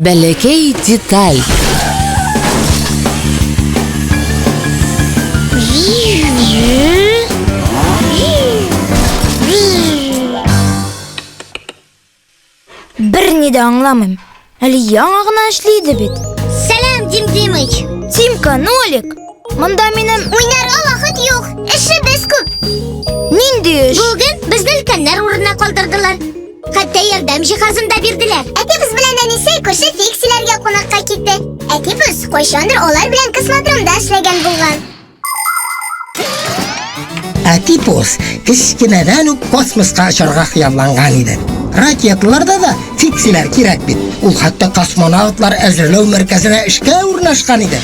Бәләкәй деталь. Бер ни дә аңламыйм. Әле яңа гына эшләйде бит. Сәлам, Дим Димыч. Тимка, Нолик. Монда минем Уйнарга вакыт юк. Эшебез күп. нинди эш? Бүген безне өлкәннәр урынына калдырдылар. Хәтта ярдәм җиһазын да бирделәр. Әтибез белән әнисе күрше фиксиләргә кунакка китте. Әтибез кайчандыр алар белән космодромда эшләгән булган. Әтипос кечкенәдән үк космоска очарга хыялланган иде. Ракеталарда да фиксиләр кирәк бит. Ул хәтта космонавтлар әзерләү мәркәзенә эшкә урнашкан иде.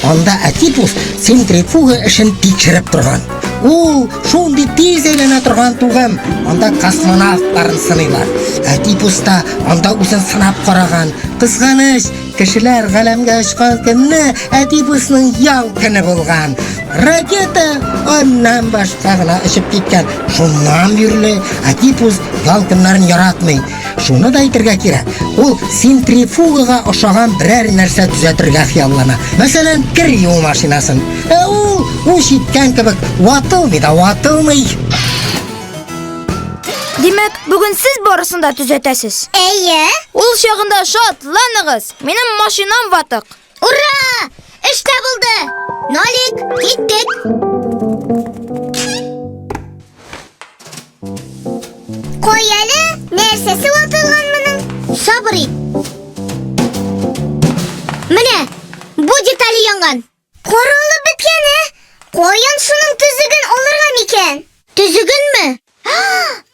Анда Әтипос центрифуга эшен тикшереп торган. Ул шундый тиз әйләнә торган түгем. Анда космонавтларын сыныйлар. Әтипос та анда үзен сынап караган. Кызганыч, кешеләр галәмгә очкан көнне Әтипосның ял көне булган. Ракета аннан башка гына очып киткән. Шуннан бирле Әтипос ял көннәрен яратмый. Шуны да әйтергә кирәк. Ул центрифугага ошаган берәр нәрсә төзәтергә хыяллана. Мәсәлән, кер юу машинасын. Ул шиткән кебек ватылмый да ватылмый. Димәк, бүген сез барысын да төзәтәсез. Әйе. Ул чагында шатланыгыз. Минем машинам ватык. Ура! Эш табылды. Нолик, киттек. Кой әле, нәрсәсе ватылган моның? Сабыр ит. Менә, бу деталь янган. Корылып беткәне. Каян шуның төзеген алырга микән? Төзегенме?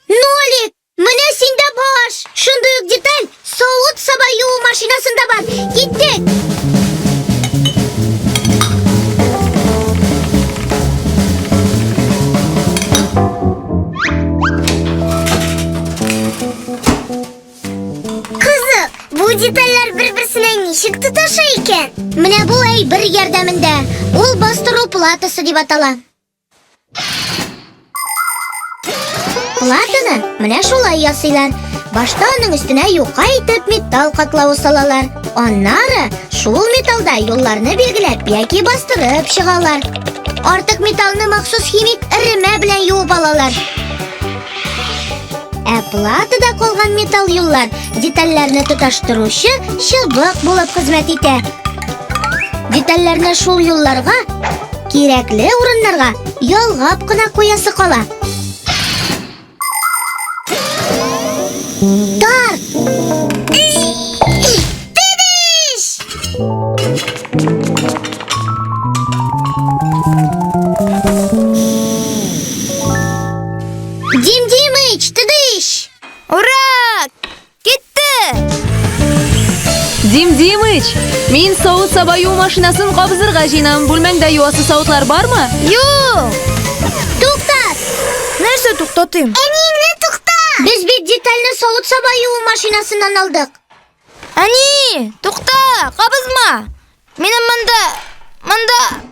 Нолик, менә синдә баш. Шундый ук деталь савыт саба юу машинасында бар. Киттек. Бу детальләр бер-берсенә ничек тоташа икән? Менә бу бер ярдәмендә. Ул бастыру платасы дип атала. Платаны менә шулай ясыйлар. Башта аның өстенә юка итеп металл катлавы салалар. Аннары шул металлда юлларны билгеләп яки бастырып чыгалар. Артык металлны махсус химик эремә белән юып алалар. Платада калган металл юллар детальләрне тоташтыручы чыбык булып хезмәт итә. Детальләрне шул юлларга, кирәкле урыннарга ялгап кына куясы кала. Тарт! Тидиш! Дим Димыч, тидиш! Ура! Китте! Дим Димыч, мин савыт саба юу машинасын кабызырга җыенам. Бүлмәңдә юасы савытлар бармы? Юк! Туктат! Нәрсә туктатыйм? Әниеңне тукта! Без бит детальны савыт саба юу машинасыннан алдык. Әни, тукта, кабызма. Минем монда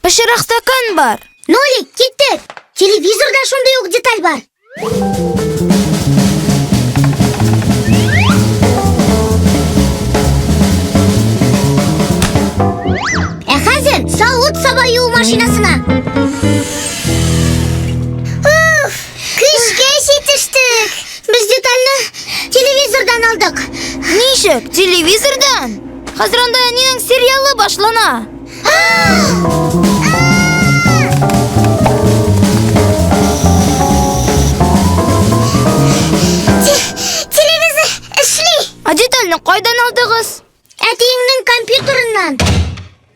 пычрак стакан бар. Нолик, киттек! Телевизорда шундый ук деталь бар. Хәзер савыт саба юу машинасына. Кышка җитештек. Без детальны телевизордан алдык. Ничек? Телевизордан? Хәзер анда әнинең сериалы башлана. Телевизор эшли. Детальны кайдан алдыгыз? Әтиеңнең компьютерыннан.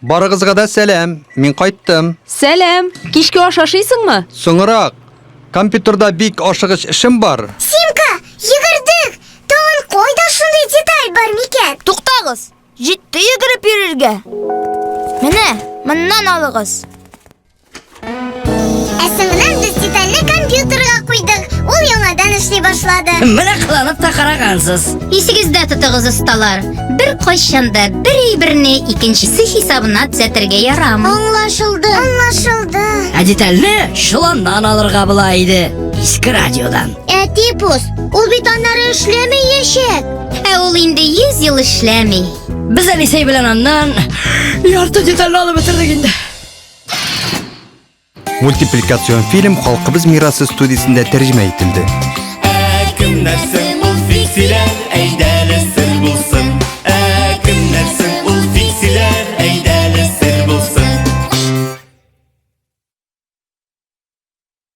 Барыгызга да сәлам. Мин кайттым. Сәлам. Кичке аш ашыйсыңмы? Соңрак. Компьютерда бик ашыгыч эшем бар. Симка, йөгердек. Тагын кайда шундый деталь бар микән? Туктагыз. Җитте йөгереп йөрергә. Менә, моннан алыгыз. Әсеңнән без детальны компьютерга куйдык. Ул яңадан эшли башлады. Менә кыланып та карагансыз. Исегездә тотыгыз осталар. Бер кайчанда бер әйберне икенчесе хисабына төзәтергә ярамый. Аңлашылды. Ә детальне шуланнан алырга була иде. Иске радиодан. Әтипус, ул бит аннары эшләмәячәк. Ә ул инде 100 ел эшләми. Без Алисей белән аннан ярты детальны алып бетердек инде. Мультипликацион фильм Халкыбыз мирасы студиясендә тәрҗемә ителде. Кемнәрсең ул фиксиләр